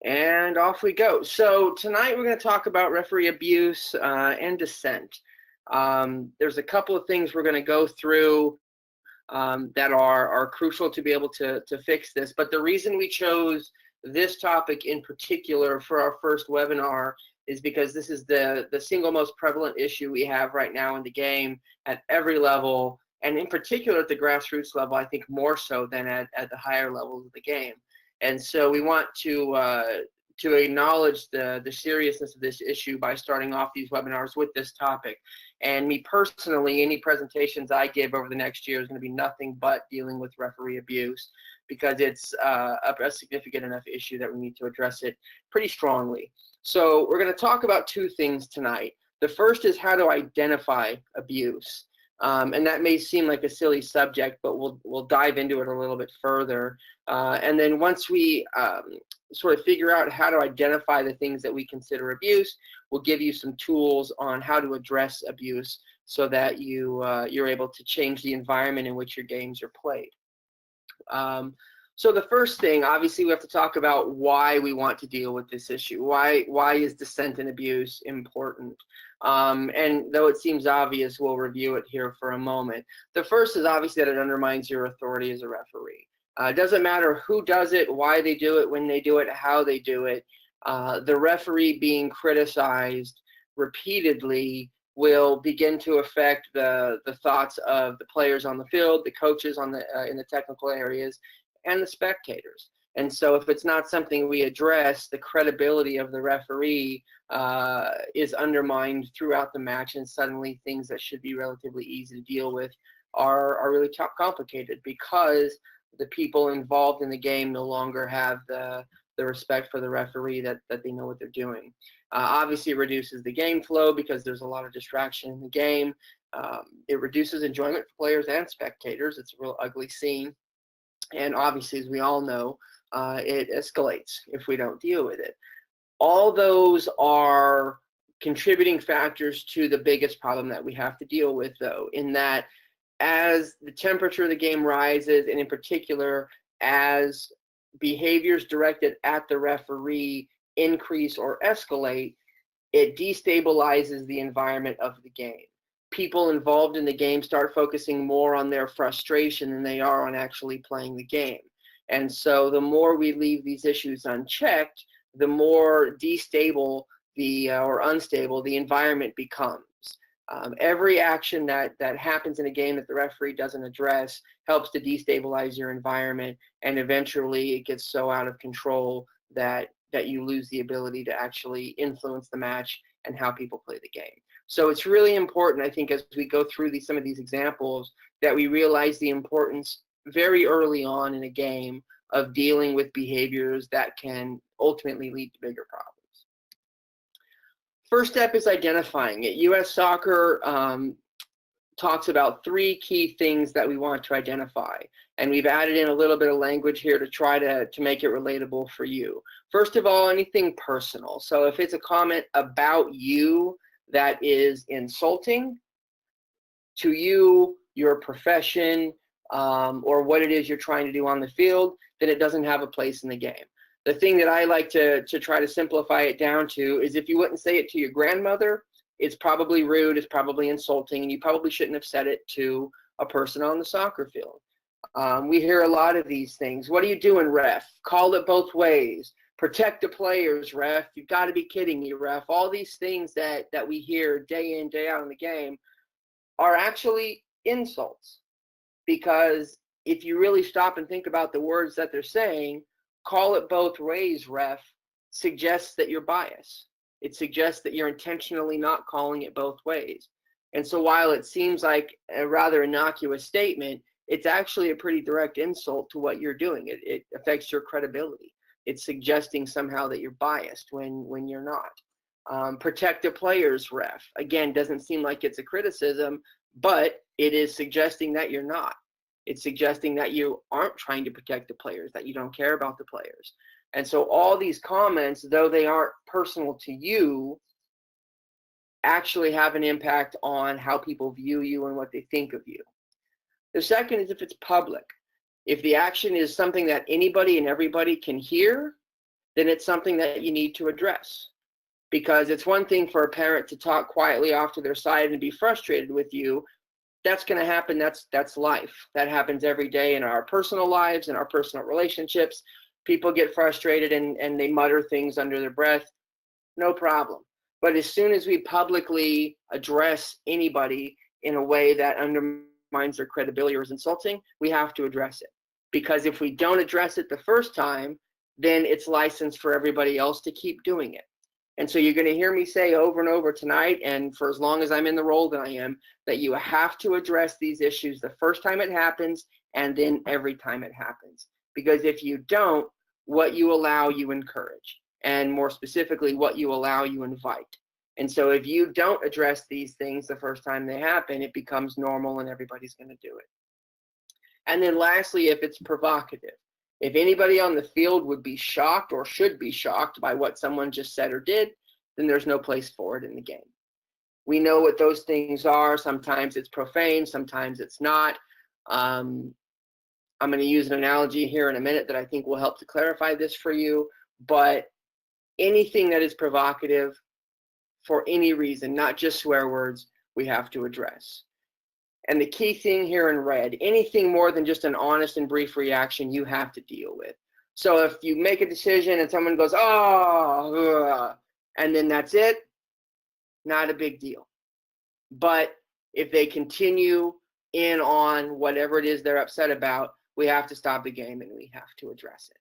And off we go. So tonight we're going to talk about referee abuse and dissent. There's a couple of things we're going to go through that are crucial to be able to fix this. But the reason we chose this topic in particular for our first webinar is because this is the single most prevalent issue we have right now in the game at every level, and in particular at the grassroots level, I think more so than at the higher levels of the game. And so we want to acknowledge the seriousness of this issue by starting off these webinars with this topic. And me personally, any presentations I give over the next year is going to be nothing but dealing with referee abuse, because it's a significant enough issue that we need to address it pretty strongly. So we're going to talk about two things tonight. The first is how to identify abuse. And that may seem like a silly subject, but we'll dive into it a little bit further. And then once we sort of figure out how to identify the things that we consider abuse, we'll give you some tools on how to address abuse so that you're able to change the environment in which your games are played. So the first thing, obviously, we have to talk about why we want to deal with this issue. Why is dissent and abuse important? And though it seems obvious, we'll review it here for a moment. The first is obviously that it undermines your authority as a referee. It doesn't matter who does it, why they do it, when they do it, how they do it. The referee being criticized repeatedly will begin to affect the thoughts of the players on the field, the coaches in the technical areas, and the spectators. And so if it's not something we address, the credibility of the referee is undermined throughout the match, and suddenly things that should be relatively easy to deal with are really complicated, because the people involved in the game no longer have the respect for the referee that they know what they're doing. Obviously, it reduces the game flow because there's a lot of distraction in the game. It reduces enjoyment for players and spectators. It's a real ugly scene. And obviously, as we all know, it escalates if we don't deal with it. All those are contributing factors to the biggest problem that we have to deal with, though, in that as the temperature of the game rises, and in particular, as behaviors directed at the referee increase or escalate, it destabilizes the environment of the game. People involved in the game start focusing more on their frustration than they are on actually playing the game. And so the more we leave these issues unchecked, the more destable or unstable the environment becomes. Every action that happens in a game that the referee doesn't address helps to destabilize your environment, and eventually it gets so out of control that you lose the ability to actually influence the match and how people play the game. So it's really important, I think, as we go through some of these examples, that we realize the importance very early on in a game of dealing with behaviors that can ultimately lead to bigger problems. First step is identifying it. U.S. Soccer talks about three key things that we want to identify, and we've added in a little bit of language here to try to make it relatable for you. First of all, anything personal. So if it's a comment about you that is insulting to you, your profession, or what it is you're trying to do on the field, then it doesn't have a place in the game. The thing that I like to try to simplify it down to is, if you wouldn't say it to your grandmother, it's probably rude, it's probably insulting, and you probably shouldn't have said it to a person on the soccer field. We hear a lot of these things. What are you doing, ref? Call it both ways. Protect the players, ref. You've got to be kidding me, ref. All these things that we hear day in, day out in the game are actually insults, because if you really stop and think about the words that they're saying, call it both ways, ref, suggests that you're biased. It suggests that you're intentionally not calling it both ways. And so while it seems like a rather innocuous statement, it's actually a pretty direct insult to what you're doing. It affects your credibility. It's suggesting somehow that you're biased when you're not. Protect the players, ref. Again, doesn't seem like it's a criticism, but it is suggesting that you're not. It's suggesting that you aren't trying to protect the players, that you don't care about the players. And so all these comments, though they aren't personal to you, actually have an impact on how people view you and what they think of you. The second is if it's public. If the action is something that anybody and everybody can hear, then it's something that you need to address. Because it's one thing for a parent to talk quietly off to their side and be frustrated with you. That's going to happen. That's life. That happens every day in our personal lives, in our personal relationships. People get frustrated and they mutter things under their breath. No problem. But as soon as we publicly address anybody in a way that undermines their credibility or is insulting, we have to address it. Because if we don't address it the first time, then it's licensed for everybody else to keep doing it. And so you're going to hear me say over and over tonight, and for as long as I'm in the role that I am, that you have to address these issues the first time it happens and then every time it happens. Because if you don't, what you allow, you encourage. And more specifically, what you allow, you invite. And so if you don't address these things the first time they happen, it becomes normal and everybody's going to do it. And then lastly, if it's provocative. If anybody on the field would be shocked or should be shocked by what someone just said or did, then there's no place for it in the game. We know what those things are. Sometimes it's profane, sometimes it's not. I'm going to use an analogy here in a minute that I think will help to clarify this for you. But anything that is provocative for any reason, not just swear words, we have to address. And the key thing here in red, anything more than just an honest and brief reaction, you have to deal with. So if you make a decision and someone goes, oh, and then that's it, not a big deal. But if they continue in on whatever it is they're upset about, we have to stop the game and we have to address it.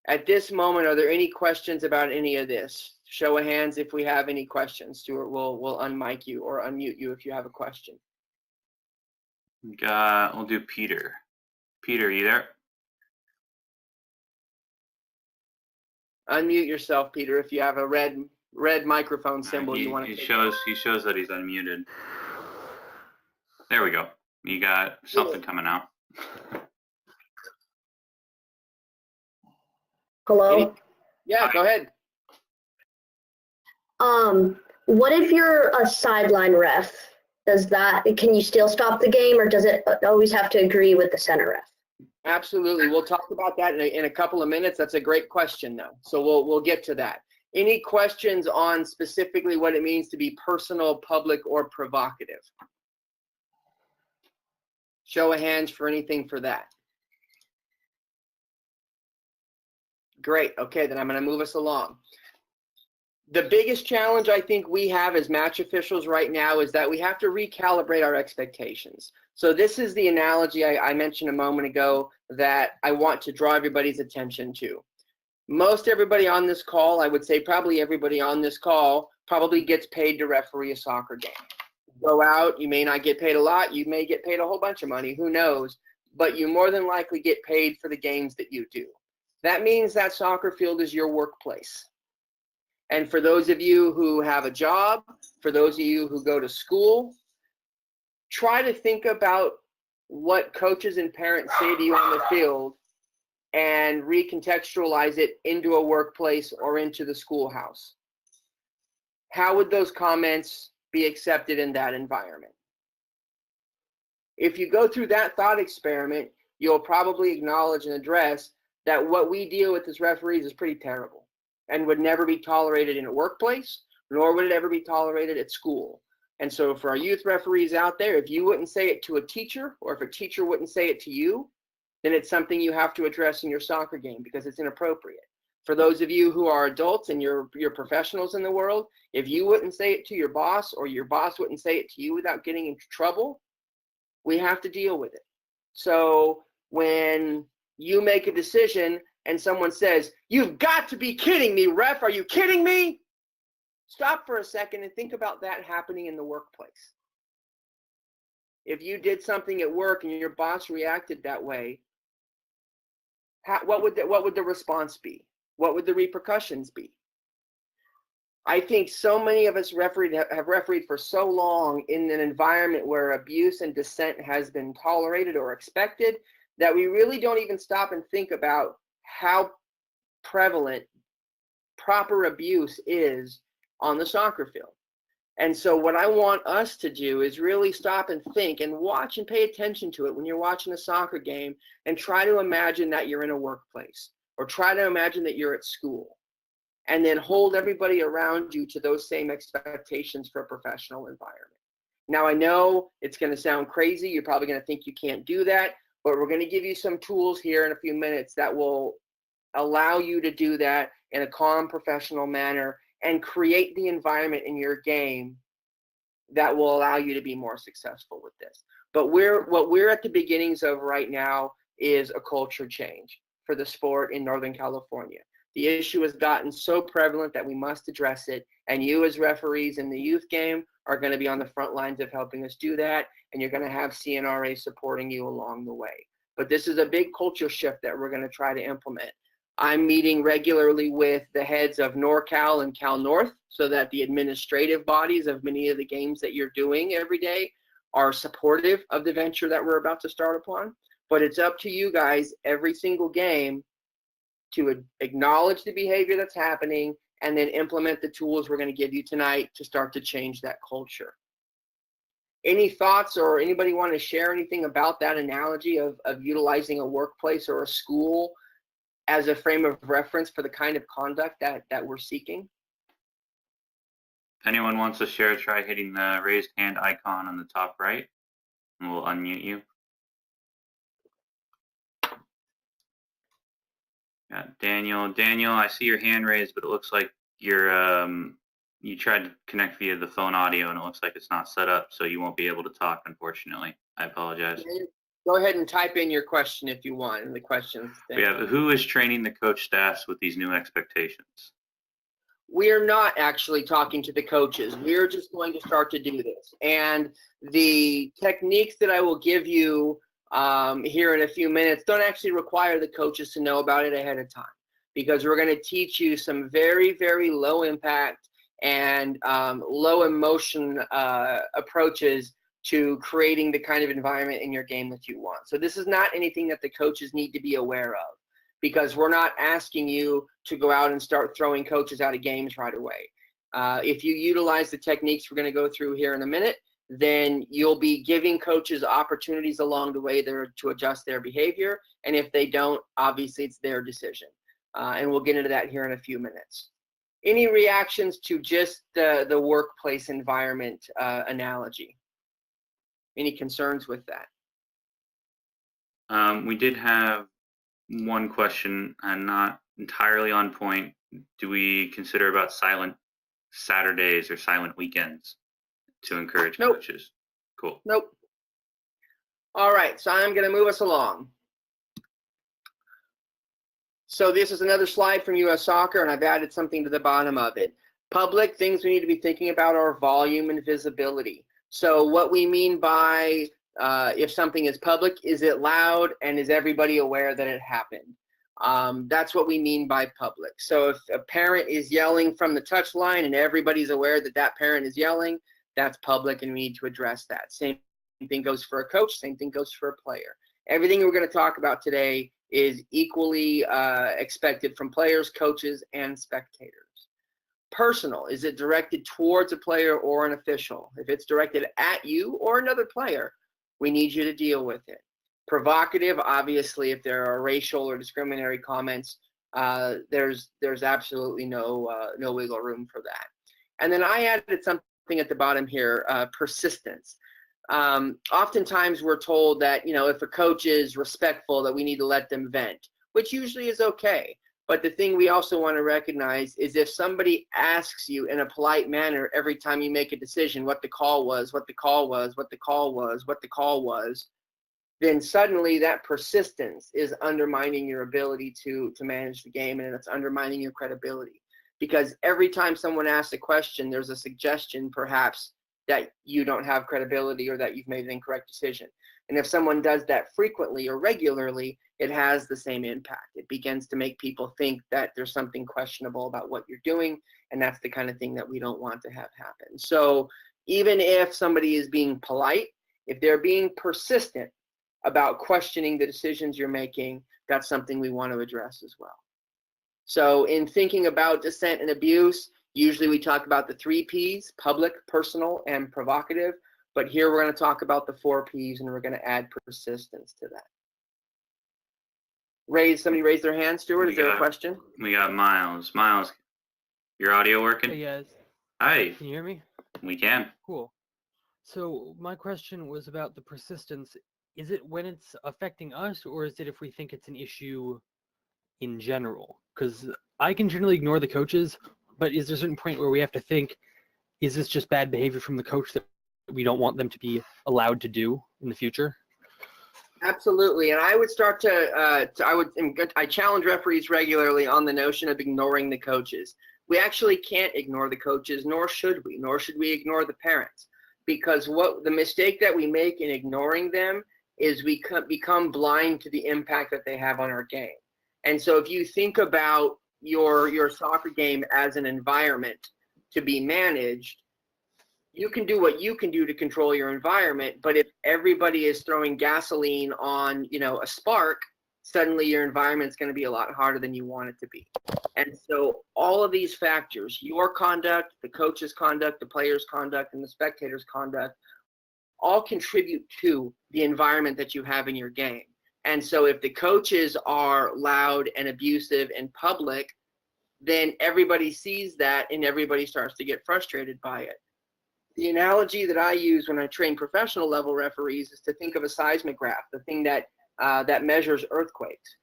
At this moment, are there any questions about any of this? Show of hands if we have any questions. Stuart will unmic you or unmute you if you have a question. We'll do Peter. Peter, you there? Unmute yourself, Peter, if you have a red microphone symbol you want to. He shows that he's unmuted. There we go. You got something coming out. Hello? Yeah, go ahead. What if you're a sideline ref? Can you still stop the game, or does it always have to agree with the center ref? Absolutely. We'll talk about that in a couple of minutes. That's a great question, though. So we'll get to that. Any questions on specifically what it means to be personal, public, or provocative? Show of hands for anything for that. Great. Okay, then I'm going to move us along. The biggest challenge I think we have as match officials right now is that we have to recalibrate our expectations. So this is the analogy I mentioned a moment ago that I want to draw everybody's attention to. Most everybody on this call, I would say probably everybody on this call, probably gets paid to referee a soccer game. Go out, you may not get paid a lot, you may get paid a whole bunch of money, who knows, but you more than likely get paid for the games that you do. That means that soccer field is your workplace. And for those of you who have a job, for those of you who go to school, try to think about what coaches and parents say to you on the field and recontextualize it into a workplace or into the schoolhouse. How would those comments be accepted in that environment? If you go through that thought experiment, you'll probably acknowledge and address that what we deal with as referees is pretty terrible and would never be tolerated in a workplace, nor would it ever be tolerated at school. And so for our youth referees out there, if you wouldn't say it to a teacher, or if a teacher wouldn't say it to you, then it's something you have to address in your soccer game because it's inappropriate. For those of you who are adults and you're professionals in the world, if you wouldn't say it to your boss or your boss wouldn't say it to you without getting into trouble, we have to deal with it. So when you make a decision and someone says, "You've got to be kidding me, ref, are you kidding me?" Stop for a second and think about that happening in the workplace. If you did something at work and your boss reacted that way, what would the response be? What would the repercussions be? I think so many of us have refereed for so long in an environment where abuse and dissent has been tolerated or expected that we really don't even stop and think about how prevalent proper abuse is on the soccer field. And so what I want us to do is really stop and think and watch and pay attention to it when you're watching a soccer game and try to imagine that you're in a workplace or try to imagine that you're at school, and then hold everybody around you to those same expectations for a professional environment. Now, I know it's going to sound crazy. You're probably going to think you can't do that, but we're going to give you some tools here in a few minutes that will allow you to do that in a calm, professional manner and create the environment in your game that will allow you to be more successful with this. But what we're at the beginnings of right now is a culture change for the sport in Northern California. The issue has gotten so prevalent that we must address it, and you as referees in the youth game are going to be on the front lines of helping us do that, and you're going to have CNRA supporting you along the way. But this is a big culture shift that we're going to try to implement. I'm meeting regularly with the heads of NorCal and Cal North so that the administrative bodies of many of the games that you're doing every day are supportive of the venture that we're about to start upon. But it's up to you guys every single game to acknowledge the behavior that's happening and then implement the tools we're going to give you tonight to start to change that culture. Any thoughts, or anybody want to share anything about that analogy of utilizing a workplace or a school as a frame of reference for the kind of conduct that we're seeking? If anyone wants to share, try hitting the raised hand icon on the top right, and we'll unmute you. Yeah, Daniel. Daniel, I see your hand raised, but it looks like you're you tried to connect via the phone audio, and it looks like it's not set up, so you won't be able to talk, unfortunately. I apologize. Go ahead and type in your question if you want in the questions thing. Yeah, who is training the coach staffs with these new expectations? We're not actually talking to the coaches. We're just going to start to do this. And the techniques that I will give you here in a few minutes don't actually require the coaches to know about it ahead of time, because we're going to teach you some very, very low impact and low emotion approaches to creating the kind of environment in your game that you want. So this is not anything that the coaches need to be aware of, because we're not asking you to go out and start throwing coaches out of games right away. If you utilize the techniques we're going to go through here in a minute, then you'll be giving coaches opportunities along the way there to adjust their behavior. And if they don't, obviously it's their decision. And we'll get into that here in a few minutes. Any reactions to just the workplace environment analogy? Any concerns with that? We did have one question, and not entirely on point. Do we consider about silent Saturdays or silent weekends to encourage coaches? Cool. Nope. All right, so I'm going to move us along. So this is another slide from US Soccer, and I've added something to the bottom of it. Public things we need to be thinking about are volume and visibility. So what we mean by if something is public, is it loud, and is everybody aware that it happened? That's what we mean by public. So if a parent is yelling from the touch line and everybody's aware that that parent is yelling, that's public, and we need to address that. Same thing goes for a coach, same thing goes for a player. Everything we're going to talk about today is equally expected from players, coaches, and spectators. Personal, is it directed towards a player or an official? If it's directed at you or another player, we need you to deal with it. Provocative, obviously, if there are racial or discriminatory comments, there's absolutely no wiggle room for that. And then I added something at the bottom here, persistence. Oftentimes we're told that, if a coach is respectful, that we need to let them vent, which usually is okay. But the thing we also want to recognize is if somebody asks you in a polite manner every time you make a decision what the call was, what the call was, what the call was, what the call was, then suddenly that persistence is undermining your ability to manage the game, and it's undermining your credibility. Because every time someone asks a question, there's a suggestion perhaps that you don't have credibility or that you've made an incorrect decision. And if someone does that frequently or regularly, it has the same impact. It begins to make people think that there's something questionable about what you're doing, and that's the kind of thing that we don't want to have happen. So even if somebody is being polite, if they're being persistent about questioning the decisions you're making, that's something we want to address as well. So in thinking about dissent and abuse, usually we talk about the 3 Ps, public, personal, and provocative. But here we're going to talk about the 4 Ps, and we're going to add persistence to that. Somebody raised their hand, Stuart. Is there a question? We got Miles. Miles, your audio working? Hey guys, Hi, can you hear me? we can. Cool. So my question was about the persistence. Is it when it's affecting us, or is it if we think it's an issue in general? Because I can generally ignore the coaches, but is there a certain point where we have to think, is this just bad behavior from the coach that we don't want them to be allowed to do in the future? Absolutely, and I would start I challenge referees regularly on the notion of ignoring the coaches. We actually can't ignore the coaches, nor should we ignore the parents, because what the mistake that we make in ignoring them is we become blind to the impact that they have on our game. And so if you think about your soccer game as an environment to be managed, you can do what you can do to control your environment, but if everybody is throwing gasoline on, a spark, suddenly your environment's going to be a lot harder than you want it to be. And so all of these factors, your conduct, the coach's conduct, the player's conduct, and the spectator's conduct, all contribute to the environment that you have in your game. And so if the coaches are loud and abusive in public, then everybody sees that and everybody starts to get frustrated by it. The analogy that I use when I train professional level referees is to think of a seismograph, the thing that measures earthquakes.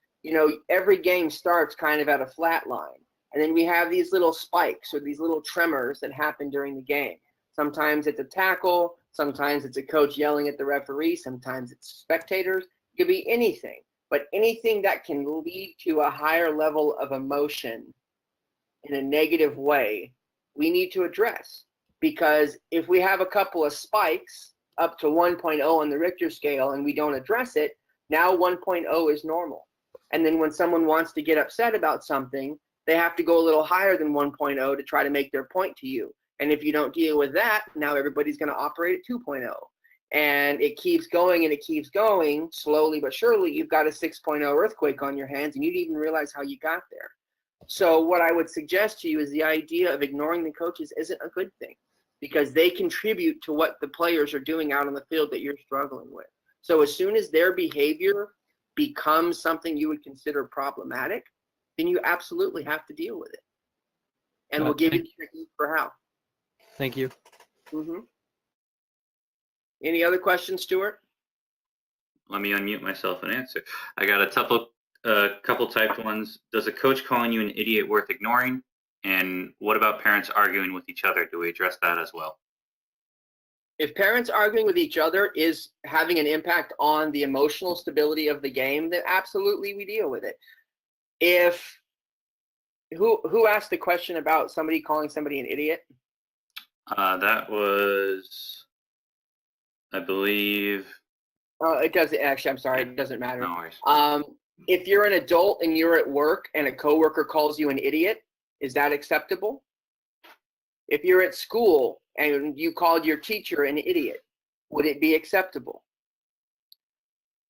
Every game starts kind of at a flat line, and then we have these little spikes or these little tremors that happen during the game. Sometimes it's a tackle, sometimes it's a coach yelling at the referee, sometimes it's spectators. It could be anything, but anything that can lead to a higher level of emotion in a negative way, we need to address. Because if we have a couple of spikes up to 1.0 on the Richter scale and we don't address it, now 1.0 is normal. And then when someone wants to get upset about something, they have to go a little higher than 1.0 to try to make their point to you. And if you don't deal with that, now everybody's going to operate at 2.0. And it keeps going and it keeps going, slowly but surely. You've got a 6.0 earthquake on your hands and you didn't even realize how you got there. So what I would suggest to you is the idea of ignoring the coaches isn't a good thing, because they contribute to what the players are doing out on the field that you're struggling with. So as soon as their behavior becomes something you would consider problematic, then you absolutely have to deal with it. And we'll give you the technique for how. Thank you. Mm-hmm. Any other questions, Stuart? Let me unmute myself and answer. I got a couple typed ones. Does a coach calling you an idiot worth ignoring? And what about parents arguing with each other? Do we address that as well? If parents arguing with each other is having an impact on the emotional stability of the game, then absolutely we deal with it. Who asked the question about somebody calling somebody an idiot? That was, I believe. It doesn't actually. I'm sorry. It doesn't matter. No worries. If you're an adult and you're at work and a coworker calls you an idiot, is that acceptable? If you're at school and you called your teacher an idiot, would it be acceptable?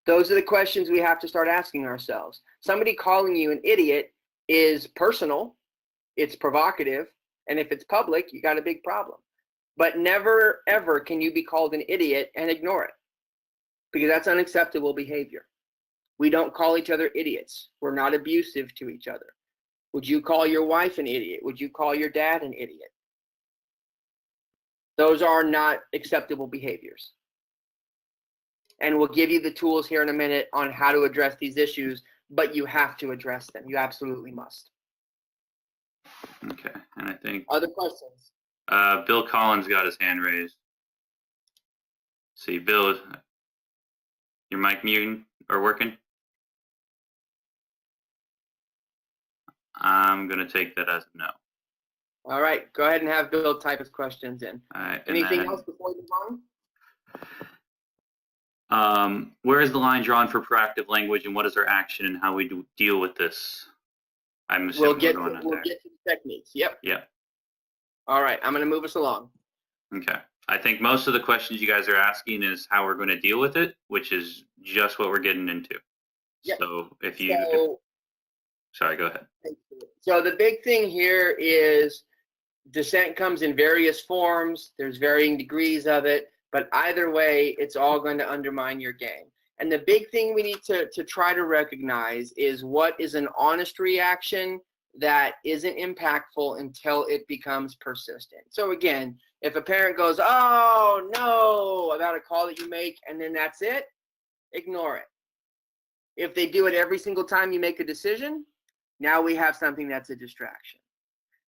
Those are the questions we have to start asking ourselves. Somebody calling you an idiot is personal, it's provocative, and if it's public, you got a big problem. But never, ever can you be called an idiot and ignore it, because that's unacceptable behavior. We don't call each other idiots. We're not abusive to each other. Would you call your wife an idiot? Would you call your dad an idiot? Those are not acceptable behaviors. And we'll give you the tools here in a minute on how to address these issues, but you have to address them. You absolutely must. Okay, and I think Other questions? Bill Collins got his hand raised. See, Bill, your mic muting or working? I'm going to take that as a no. All right, go ahead and have Bill type his questions in. All right, Anything else before we move on? Where is the line drawn for proactive language, and what is our action and how we deal with this? I'm assuming We'll get we're to going the techniques. Yep. Yeah. All right, I'm going to move us along. Okay. I think most of the questions you guys are asking is how we're going to deal with it, which is just what we're getting into. Yep. So if you, sorry, go ahead. So the big thing here is dissent comes in various forms. There's varying degrees of it, but either way, it's all going to undermine your game. And the big thing we need to try to recognize is what is an honest reaction that isn't impactful until it becomes persistent. So again, if a parent goes, "Oh no," about a call that you make, and then that's it, ignore it. If they do it every single time you make a decision, now we have something that's a distraction.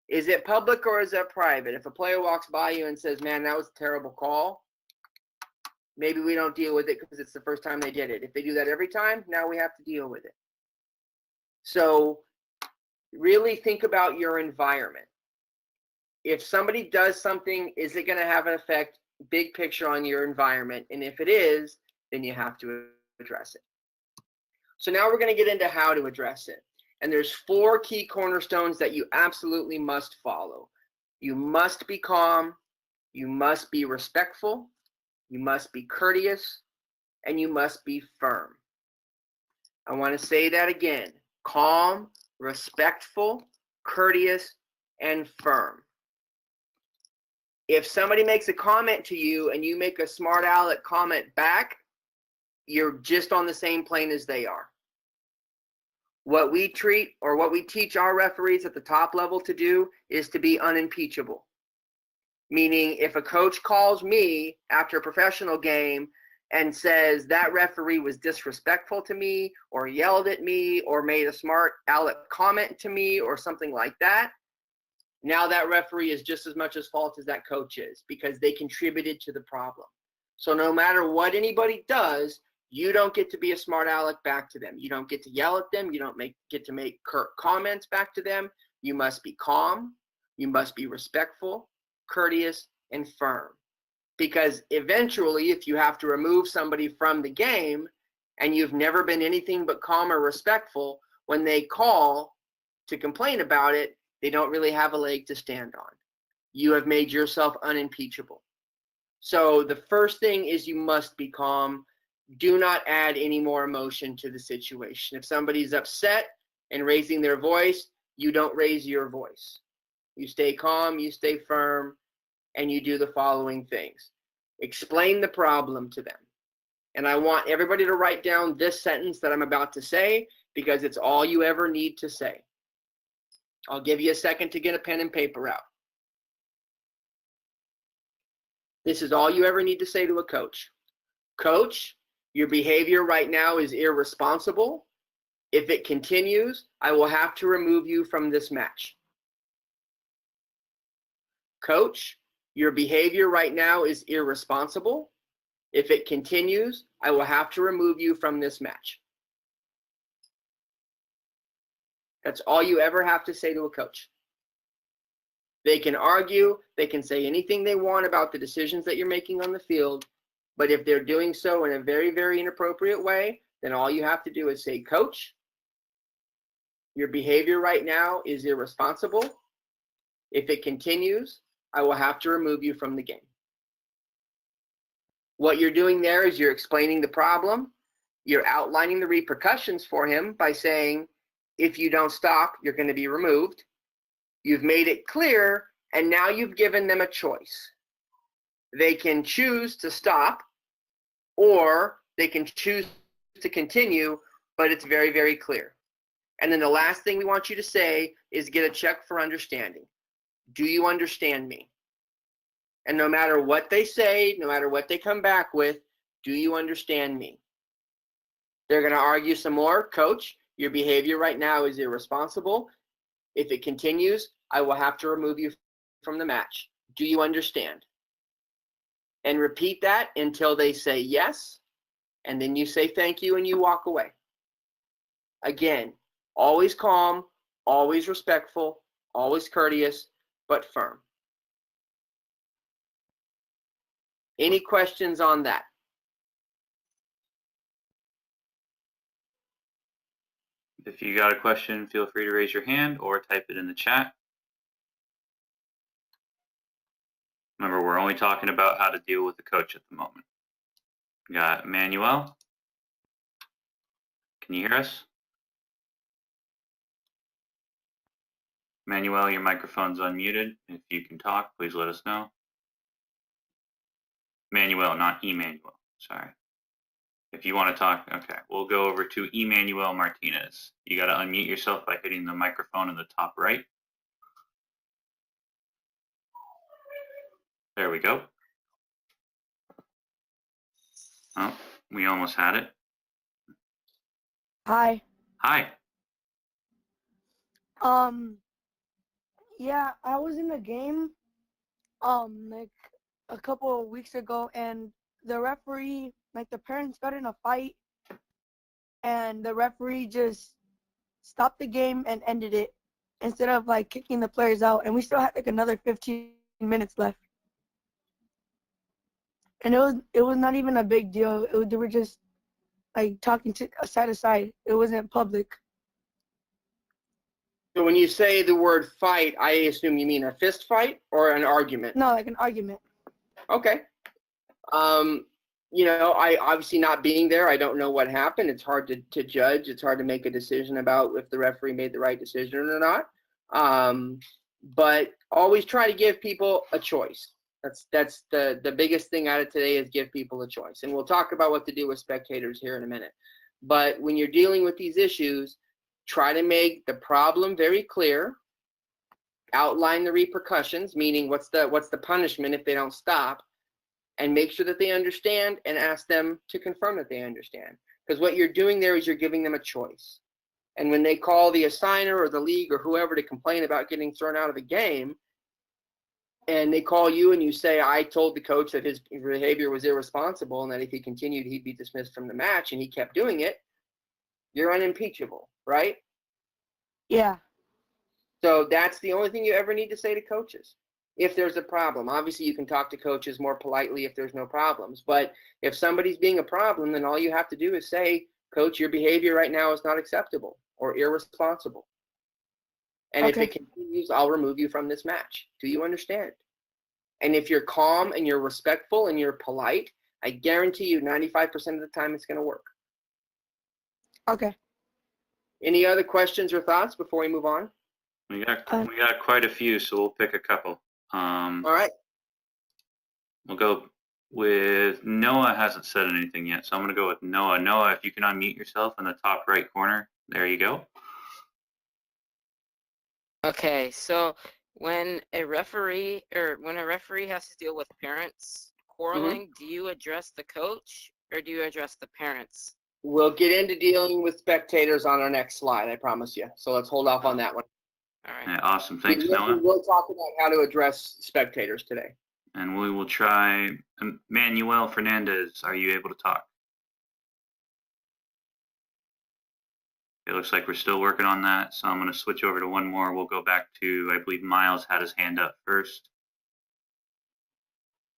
Is it public or is it private? If a player walks by you and says, "Man, that was a terrible call," maybe we don't deal with it because it's the first time they did it. If they do that every time, now we have to deal with it. So really think about your environment. If somebody does something, is it going to have an effect, big picture, on your environment? And if it is, then you have to address it. So now we're going to get into how to address it. And there's 4 key cornerstones that you absolutely must follow. You must be calm, you must be respectful, you must be courteous, and you must be firm. I want to say that again. Calm, respectful, courteous, and firm. If somebody makes a comment to you and you make a smart aleck comment back, you're just on the same plane as they are. What we treat, or what we teach our referees at the top level to do, is to be unimpeachable. Meaning, if a coach calls me after a professional game and says that referee was disrespectful to me, or yelled at me, or made a smart aleck comment to me, or something like that, now that referee is just as much as fault as that coach is, because they contributed to the problem. So no matter what anybody does, you don't get to be a smart aleck back to them. You don't get to yell at them. You don't get to make curt comments back to them. You must be calm. You must be respectful, courteous, and firm. Because eventually, if you have to remove somebody from the game and you've never been anything but calm or respectful, when they call to complain about it, they don't really have a leg to stand on. You have made yourself unimpeachable. So the first thing is you must be calm. Do not add any more emotion to the situation. If somebody's upset and raising their voice, you don't raise your voice. You stay calm, you stay firm, and you do the following things. Explain the problem to them. And I want everybody to write down this sentence that I'm about to say, because it's all you ever need to say. I'll give you a second to get a pen and paper out. This is all you ever need to say to a coach. Coach, your behavior right now is irresponsible. If it continues, I will have to remove you from this match. Coach, your behavior right now is irresponsible. If it continues, I will have to remove you from this match. That's all you ever have to say to a coach. They can argue, they can say anything they want about the decisions that you're making on the field, but if they're doing so in a very, very inappropriate way, then all you have to do is say, Coach, your behavior right now is irresponsible. If it continues, I will have to remove you from the game. What you're doing there is you're explaining the problem. You're outlining the repercussions for him by saying, if you don't stop, you're going to be removed. You've made it clear, and now you've given them a choice. They can choose to stop, or they can choose to continue, but it's very, very clear. And then the last thing we want you to say is get a check for understanding. Do you understand me? And no matter what they say, no matter what they come back with, do you understand me? They're going to argue some more. Coach, your behavior right now is irresponsible. If it continues, I will have to remove you from the match. Do you understand? And repeat that until they say yes, and then you say thank you and you walk away. Again, always calm, always respectful, always courteous, but firm. Any questions on that? If you got a question, feel free to raise your hand or type it in the chat. Remember, we're only talking about how to deal with the coach at the moment. We got Manuel. Can you hear us? Manuel, your microphone's unmuted. If you can talk, please let us know. Manuel, not Emmanuel. Sorry. If you want to talk, okay, we'll go over to Emmanuel Martinez. You got to unmute yourself by hitting the microphone in the top right. There we go. Oh, we almost had it. Hi. Hi. Yeah, I was in a game, like a couple of weeks ago, and the referee, like the parents got in a fight, and the referee just stopped the game and ended it instead of like kicking the players out, and we still had like another 15 minutes left. And it was not even a big deal. They were just like talking to side to side. It wasn't public. So when you say the word fight, I assume you mean a fist fight or an argument? No, like an argument. Okay. I obviously not being there, I don't know what happened. It's hard to judge. It's hard to make a decision about if the referee made the right decision or not. But always try to give people a choice. That's the biggest thing out of today is give people a choice. And we'll talk about what to do with spectators here in a minute. But when you're dealing with these issues, try to make the problem very clear. Outline the repercussions, meaning what's the punishment if they don't stop, and make sure that they understand and ask them to confirm that they understand. Because what you're doing there is you're giving them a choice. And when they call the assigner or the league or whoever to complain about getting thrown out of a game, and they call you and you say, I told the coach that his behavior was irresponsible and that if he continued, he'd be dismissed from the match, and he kept doing it, you're unimpeachable, right? Yeah. So that's the only thing you ever need to say to coaches. If there's a problem, obviously you can talk to coaches more politely if there's no problems. But if somebody's being a problem, then all you have to do is say, Coach, your behavior right now is not acceptable or irresponsible. And Okay. if it continues, I'll remove you from this match. Do you understand? And if you're calm and you're respectful and you're polite, I guarantee you 95% of the time it's going to work. Okay. Any other questions or thoughts before we move on? We got quite a few, so we'll pick a couple. All right. We'll go with Noah. Hasn't said anything yet, so I'm going to go with Noah. Noah, if you can unmute yourself in the top right corner. There you go. Okay, so when a referee has to deal with parents quarreling, do you address the coach or do you address the parents? We'll get into dealing with spectators on our next slide, I promise you. So let's hold off on that one. All right. Yeah, awesome. Thanks, we Noah. will talk about how to address spectators today. And we will try. Manuel Fernandez, are you able to talk? It looks like we're still working on that, so I'm going to switch over to one more. We'll go back to, I believe Miles had his hand up first.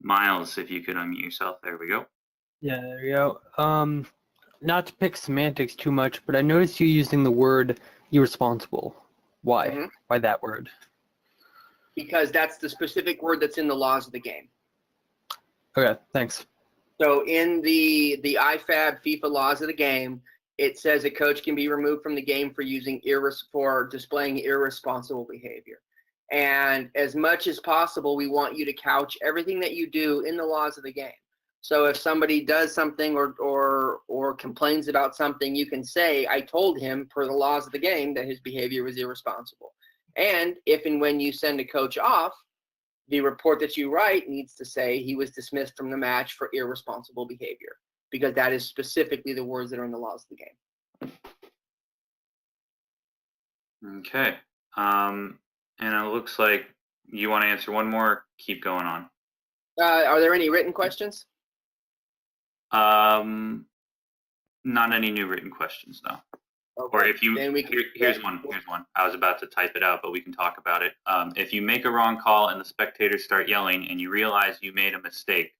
Miles, if you could unmute yourself. There we go. Yeah, there we go. Not to pick semantics too much, but I noticed you using the word irresponsible. Why? Mhm. Why that word? Because that's the specific word that's in the laws of the game. Okay, thanks. So in the IFAB FIFA laws of the game, it says a coach can be removed from the game for displaying irresponsible behavior. And as much as possible, we want you to couch everything that you do in the laws of the game. So if somebody does something or complains about something, you can say, I told him per the laws of the game that his behavior was irresponsible. And if and when you send a coach off, the report that you write needs to say he was dismissed from the match for irresponsible behavior, because that is specifically the words that are in the laws of the game. Okay. And it looks like you want to answer one more. Keep going on. Are there any written questions? Not any new written questions, no. Okay. Or if you, Then we can, here's one. I was about to type it out, but we can talk about it. If you make a wrong call and the spectators start yelling and you realize you made a mistake,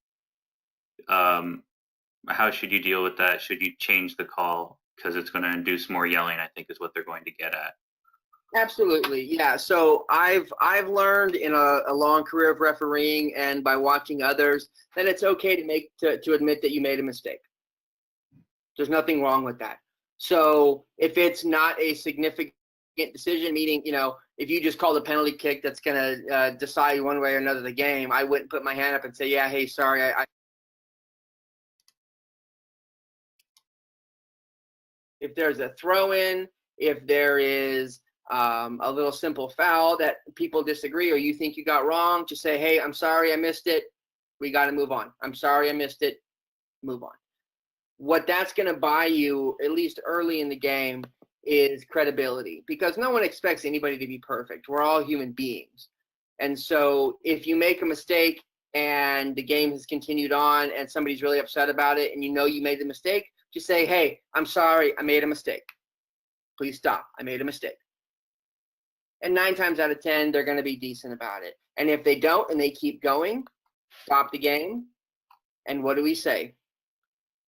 how should you deal with that? Should you change the call? Because it's going to induce more yelling, I think is what they're going to get at. Absolutely, yeah. So I've learned in a long career of refereeing and by watching others that it's okay to admit that you made a mistake. There's nothing wrong with that. So if it's not a significant decision, meaning, if you just called a penalty kick that's going to decide one way or another the game, I wouldn't put my hand up and say, yeah, hey, sorry, If there's a throw-in, if there is a little simple foul that people disagree or you think you got wrong, just say, hey, I'm sorry I missed it. We got to move on. I'm sorry I missed it. Move on. What that's going to buy you, at least early in the game, is credibility, because no one expects anybody to be perfect. We're all human beings. And so if you make a mistake and the game has continued on and somebody's really upset about it and you know you made the mistake, just say, hey, I'm sorry, I made a mistake. Please stop. I made a mistake. And 9 times out of 10, they're going to be decent about it. And if they don't and they keep going, stop the game. And what do we say?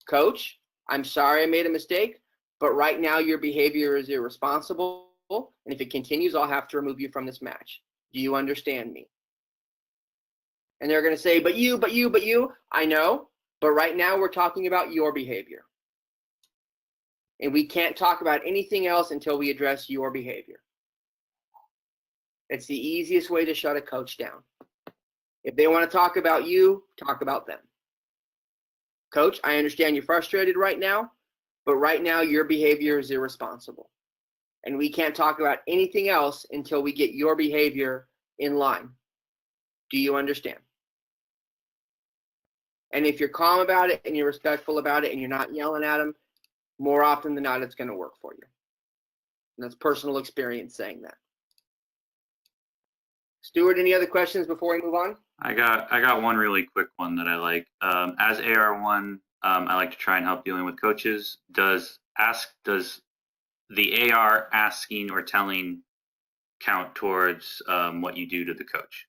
Coach, I'm sorry I made a mistake, but right now your behavior is irresponsible. And if it continues, I'll have to remove you from this match. Do you understand me? And they're going to say, but you. I know, but right now we're talking about your behavior. And we can't talk about anything else until we address your behavior. It's the easiest way to shut a coach down. If they want to talk about you, talk about them. Coach, I understand you're frustrated right now, but right now your behavior is irresponsible. And we can't talk about anything else until we get your behavior in line. Do you understand? And if you're calm about it and you're respectful about it and you're not yelling at them, more often than not, it's going to work for you. And that's personal experience saying that. Stuart, any other questions before we move on? I got one really quick one that I like. As AR1, I like to try and help dealing with coaches. Does the AR asking or telling count towards what you do to the coach?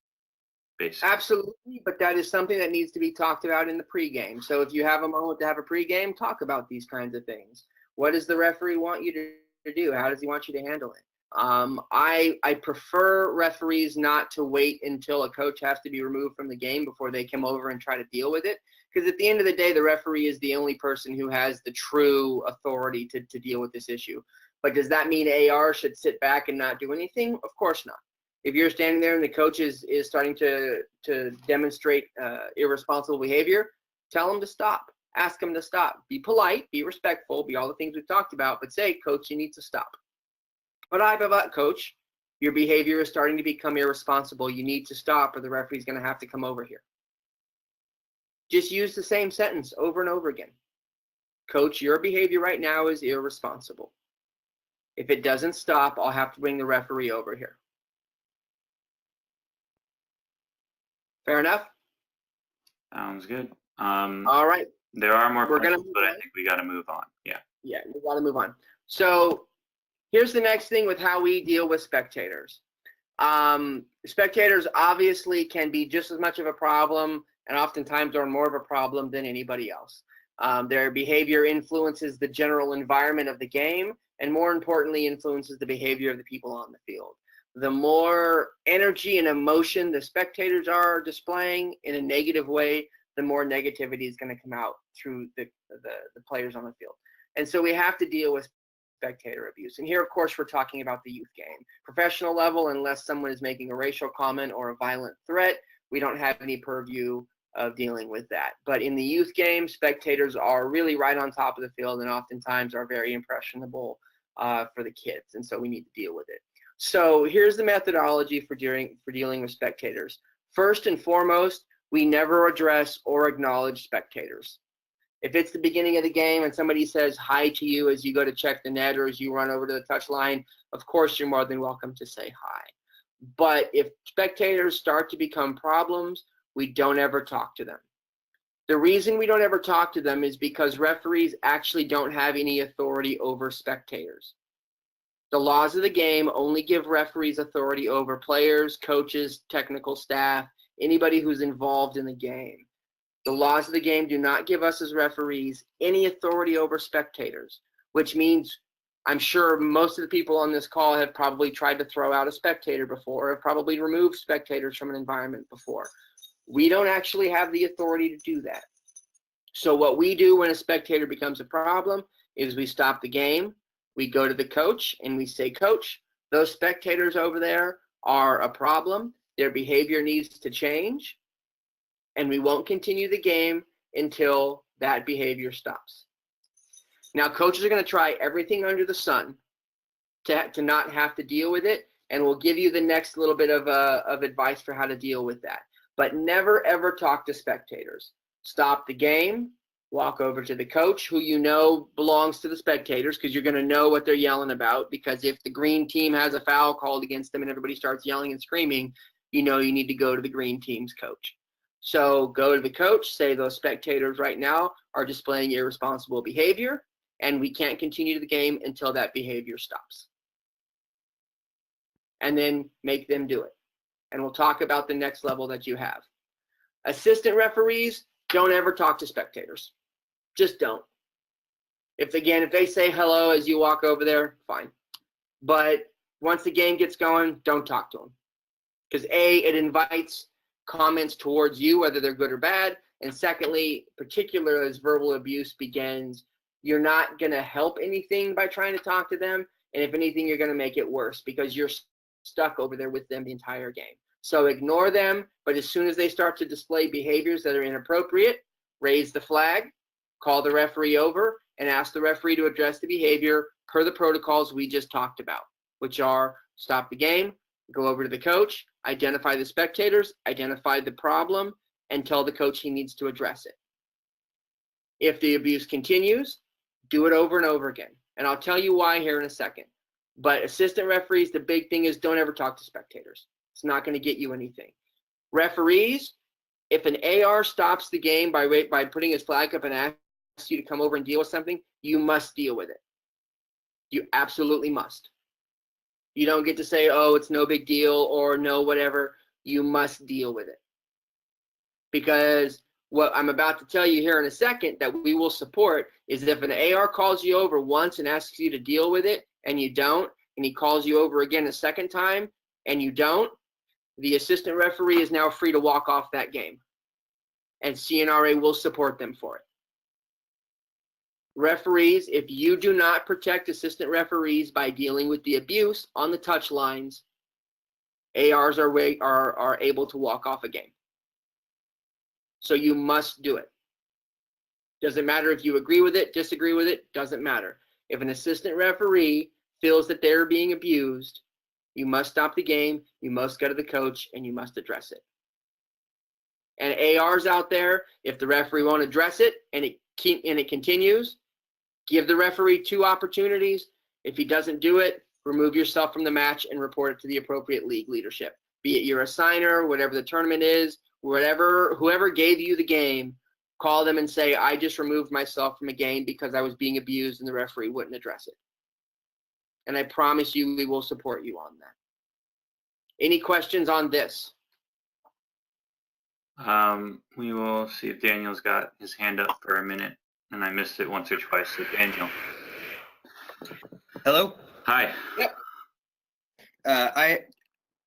Basically. Absolutely, but that is something that needs to be talked about in the pregame. So if you have a moment to have a pregame, talk about these kinds of things. What does the referee want you to do? How does he want you to handle it? I prefer referees not to wait until a coach has to be removed from the game before they come over and try to deal with it. Because at the end of the day, the referee is the only person who has the true authority to deal with this issue. But does that mean AR should sit back and not do anything? Of course not. If you're standing there and the coach is starting to demonstrate irresponsible behavior, tell him to stop. Ask him to stop. Be polite, be respectful, be all the things we've talked about, but say, coach, you need to stop. But coach, your behavior is starting to become irresponsible. You need to stop or the referee's going to have to come over here. Just use the same sentence over and over again. Coach, your behavior right now is irresponsible. If it doesn't stop, I'll have to bring the referee over here. Fair enough? Sounds good. All right. There are more questions, but I think we got to move on. Yeah. Yeah, we got to move on. So here's the next thing with how we deal with spectators. Spectators obviously can be just as much of a problem and oftentimes are more of a problem than anybody else. Their behavior influences the general environment of the game and more importantly influences the behavior of the people on the field. The more energy and emotion the spectators are displaying in a negative way, the more negativity is going to come out through the players on the field. And so we have to deal with spectator abuse. And here, of course, we're talking about the youth game. Professional level, unless someone is making a racial comment or a violent threat, we don't have any purview of dealing with that. But in the youth game, spectators are really right on top of the field and oftentimes are very impressionable for the kids. And so we need to deal with it. So here's the methodology for dealing with spectators. First and foremost, we never address or acknowledge spectators. If it's the beginning of the game and somebody says hi to you as you go to check the net or as you run over to the touch line, of course you're more than welcome to say hi. But if spectators start to become problems, we don't ever talk to them. The reason we don't ever talk to them is because referees actually don't have any authority over spectators. The laws of the game only give referees authority over players, coaches, technical staff, anybody who's involved in the game. The laws of the game do not give us as referees any authority over spectators, which means I'm sure most of the people on this call have probably tried to throw out a spectator before, have probably removed spectators from an environment before. We don't actually have the authority to do that. So what we do when a spectator becomes a problem is we stop the game, we go to the coach, and we say, Coach, those spectators over there are a problem. Their behavior needs to change, and we won't continue the game until that behavior stops. Now, coaches are going to try everything under the sun to not have to deal with it, and we'll give you the next little bit of advice for how to deal with that. But never, ever talk to spectators. Stop the game, walk over to the coach, who you know belongs to the spectators, because you're going to know what they're yelling about, because if the green team has a foul called against them and everybody starts yelling and screaming, you know you need to go to the green team's coach. So go to the coach, say those spectators right now are displaying irresponsible behavior, and we can't continue the game until that behavior stops. And then make them do it. And we'll talk about the next level that you have. Assistant referees, don't ever talk to spectators. Just don't. If they say hello as you walk over there, fine. But once the game gets going, don't talk to them. Because A, it invites comments towards you, whether they're good or bad. And secondly, particularly as verbal abuse begins, you're not going to help anything by trying to talk to them. And if anything, you're going to make it worse because you're stuck over there with them the entire game. So ignore them, but as soon as they start to display behaviors that are inappropriate, raise the flag, call the referee over, and ask the referee to address the behavior per the protocols we just talked about, which are stop the game, go over to the coach, identify the spectators, identify the problem, and tell the coach he needs to address it. If the abuse continues, do it over and over again. And I'll tell you why here in a second. But assistant referees, the big thing is don't ever talk to spectators. It's not going to get you anything. Referees, if an AR stops the game by putting his flag up and asks you to come over and deal with something, you must deal with it. You absolutely must. You don't get to say, oh, it's no big deal or no, whatever. You must deal with it. Because what I'm about to tell you here in a second that we will support is if an AR calls you over once and asks you to deal with it and you don't, and he calls you over again a second time and you don't, the assistant referee is now free to walk off that game. And CNRA will support them for it. Referees, if you do not protect assistant referees by dealing with the abuse on the touch lines, ARs are able to walk off a game. So you must do it. Doesn't matter if you agree with it, disagree with it, doesn't matter. If an assistant referee feels that they're being abused, you must stop the game, you must go to the coach, and you must address it. And ARs out there, if the referee won't address it and it continues, give the referee 2 opportunities. If he doesn't do it, remove yourself from the match and report it to the appropriate league leadership. Be it your assigner, whatever the tournament is, whoever gave you the game, call them and say, I just removed myself from a game because I was being abused and the referee wouldn't address it. And I promise you we will support you on that. Any questions on this? We will see if Daniel's got his hand up for a minute, and I missed it once or twice. So Daniel. Hello? Hi. Yep.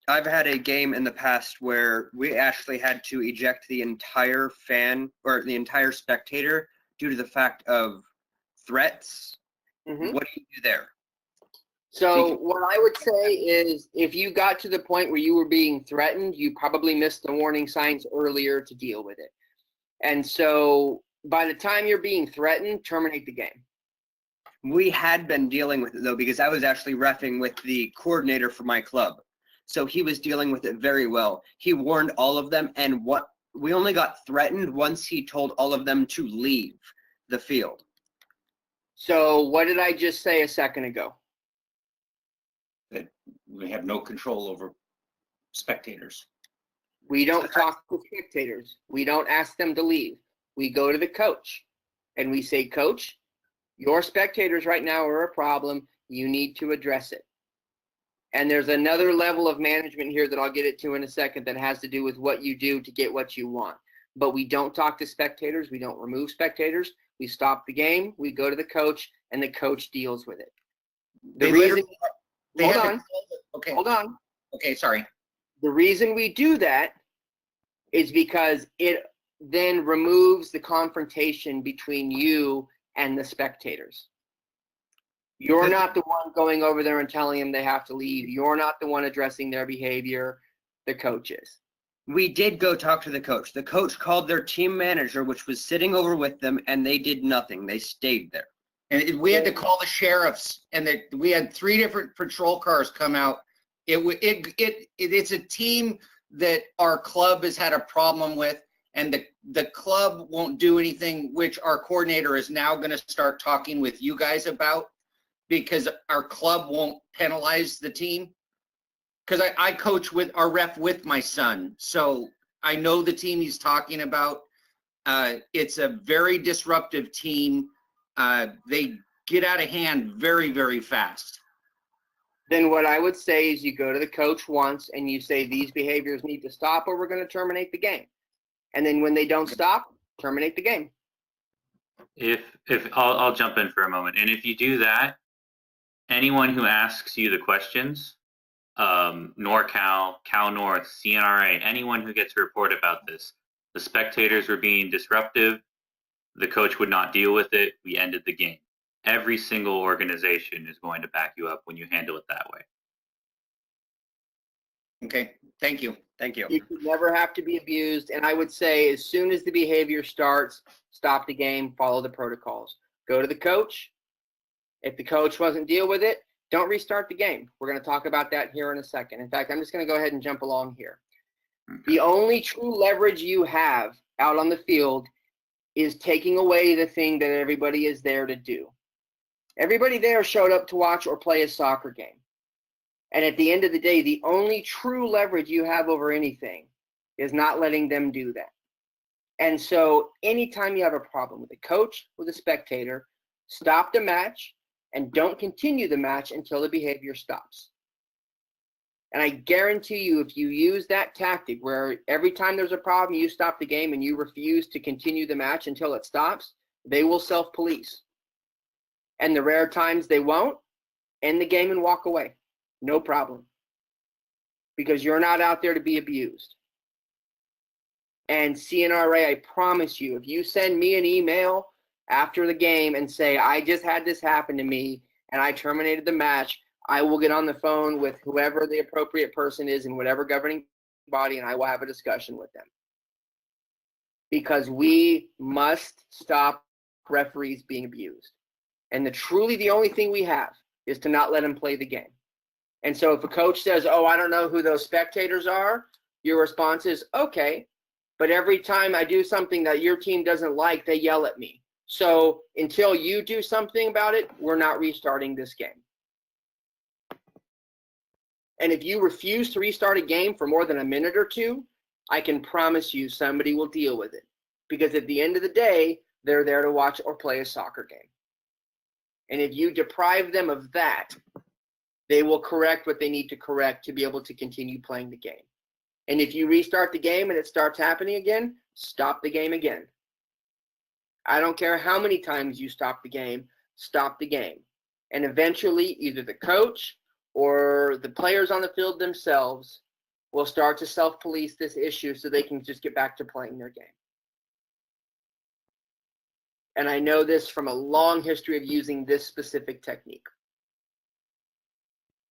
I've had a game in the past where we actually had to eject the entire fan or the entire spectator due to the fact of threats. Mm-hmm. What do you do there? So what I would say is if you got to the point where you were being threatened, you probably missed the warning signs earlier to deal with it. And so by the time you're being threatened, terminate the game. We had been dealing with it, though, because I was actually reffing with the coordinator for my club. So he was dealing with it very well. He warned all of them, and we only got threatened once he told all of them to leave the field. So what did I just say a second ago? That we have no control over spectators. We don't talk to spectators. We don't ask them to leave. We go to the coach and we say, Coach, your spectators right now are a problem. You need to address it. And there's another level of management here that I'll get it to in a second that has to do with what you do to get what you want. But we don't talk to spectators. We don't remove spectators. We stop the game. We go to the coach and the coach deals with it. Hold on. Okay, sorry. The reason we do that is because it then removes the confrontation between you and the spectators. You're not the one going over there and telling them they have to leave. You're not the one addressing their behavior. The coach is. We did go talk to the coach. The coach called their team manager, which was sitting over with them, and they did nothing. They stayed there. We had to call the sheriffs, and we had 3 different patrol cars come out. It's a team that our club has had a problem with, and the club won't do anything, which our coordinator is now going to start talking with you guys about, because our club won't penalize the team. Because I coach with our ref with my son, so I know the team he's talking about. It's a very disruptive team. They get out of hand very, very fast. Then what I would say is you go to the coach once and you say these behaviors need to stop or we're going to terminate the game. And then when they don't stop, terminate the game. If I'll jump in for a moment, and if you do that, anyone who asks you the questions, NorCal, Cal North, CNRA, anyone who gets a report about this, the spectators were being disruptive, the coach would not deal with it, we ended the game. Every single organization is going to back you up when you handle it that way. Okay, thank you. Thank you. You should never have to be abused. And I would say as soon as the behavior starts, stop the game, follow the protocols. Go to the coach. If the coach doesn't deal with it, don't restart the game. We're going to talk about that here in a second. In fact, I'm just going to go ahead and jump along here. Okay. The only true leverage you have out on the field is taking away the thing that everybody is there to do. Everybody there showed up to watch or play a soccer game. And at the end of the day, the only true leverage you have over anything is not letting them do that. And so anytime you have a problem with a coach, with a spectator, stop the match and don't continue the match until the behavior stops. And I guarantee you, if you use that tactic where every time there's a problem, you stop the game and you refuse to continue the match until it stops, they will self-police. And the rare times they won't, end the game and walk away. No problem. Because you're not out there to be abused. And CNRA, I promise you, if you send me an email after the game and say, I just had this happen to me and I terminated the match, I will get on the phone with whoever the appropriate person is in whatever governing body and I will have a discussion with them. Because we must stop referees being abused. And the only thing we have is to not let them play the game. And so if a coach says, oh, I don't know who those spectators are, your response is, okay, but every time I do something that your team doesn't like, they yell at me. So until you do something about it, we're not restarting this game. And if you refuse to restart a game for more than a minute or two, I can promise you somebody will deal with it. Because at the end of the day, they're there to watch or play a soccer game. And if you deprive them of that, they will correct what they need to correct to be able to continue playing the game. And if you restart the game and it starts happening again, stop the game again. I don't care how many times you stop the game, stop the game. And eventually, either the coach or the players on the field themselves will start to self-police this issue so they can just get back to playing their game. And I know this from a long history of using this specific technique.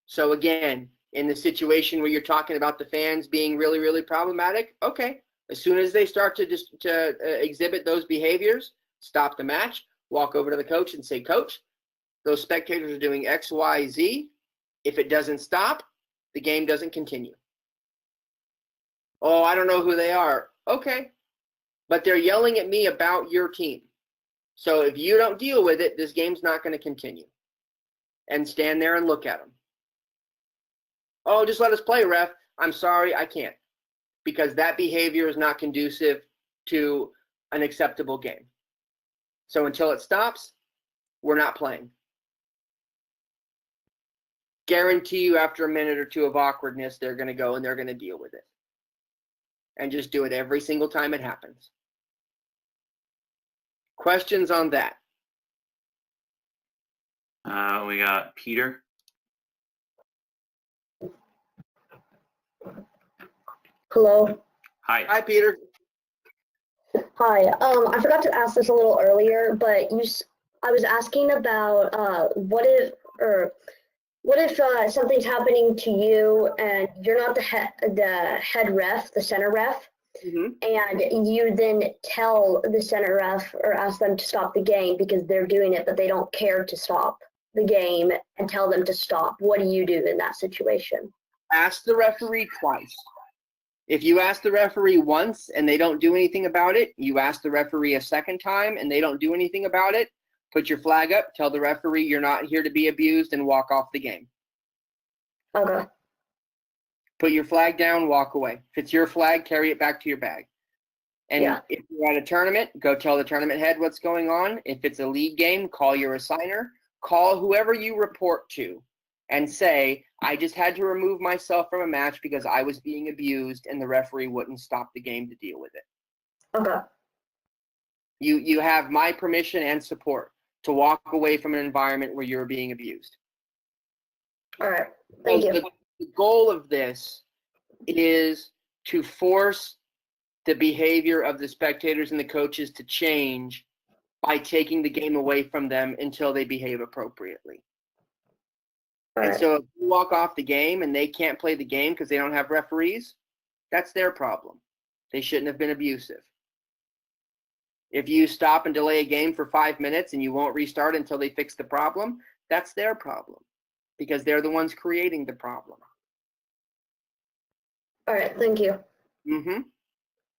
So again, in the situation where you're talking about the fans being really, really problematic, okay, as soon as they start to exhibit those behaviors, stop the match, walk over to the coach and say, Coach, those spectators are doing X, Y, Z. If it doesn't stop, the game doesn't continue. Oh, I don't know who they are. Okay, but they're yelling at me about your team. So if you don't deal with it, this game's not going to continue. And stand there and look at them. Oh, just let us play, ref. I'm sorry, I can't. Because that behavior is not conducive to an acceptable game. So until it stops, we're not playing. Guarantee you after a minute or two of awkwardness, they're going to go and they're going to deal with it. And just do it every single time it happens. Questions on that? We got Peter. Hello. Hi. Hi, Peter. Hi. I forgot to ask this a little earlier, but I was asking about what if something's happening to you and you're not the head ref, the center ref, and you then tell the center ref or ask them to stop the game because they're doing it, but they don't care to stop the game and tell them to stop. What do you do in that situation? Ask the referee twice. If you ask the referee once and they don't do anything about it, you ask the referee a second time and they don't do anything about it, put your flag up, tell the referee you're not here to be abused, and walk off the game. Okay. Put your flag down, walk away. If it's your flag, carry it back to your bag. And Yeah. if you're at a tournament, go tell the tournament head what's going on. If it's a league game, call your assigner. Call whoever you report to and say, I just had to remove myself from a match because I was being abused and the referee wouldn't stop the game to deal with it. Okay. You have my permission and support to walk away from an environment where you're being abused. All right. Thank So you. The goal of this is to force the behavior of the spectators and the coaches to change by taking the game away from them until they behave appropriately. All And right. so if you walk off the game and they can't play the game because they don't have referees, that's their problem. They shouldn't have been abusive. If you stop and delay a game for 5 minutes and you won't restart until they fix the problem, that's their problem because they're the ones creating the problem. All right. Thank you.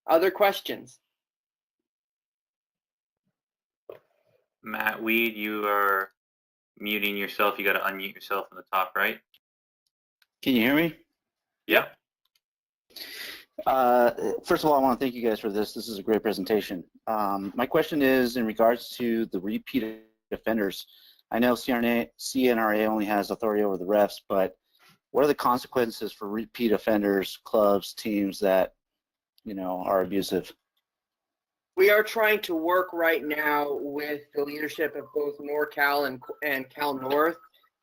Other questions? Matt Weed, you are muting yourself. You got to unmute yourself in the top right. Can you hear me? Yep. First of all, I want to thank you guys for this. This is a great presentation. My question is in regards to the repeat offenders. I know CNRA only has authority over the refs, but what are the consequences for repeat offenders, clubs, teams that, are abusive? We are trying to work right now with the leadership of both NorCal and Cal North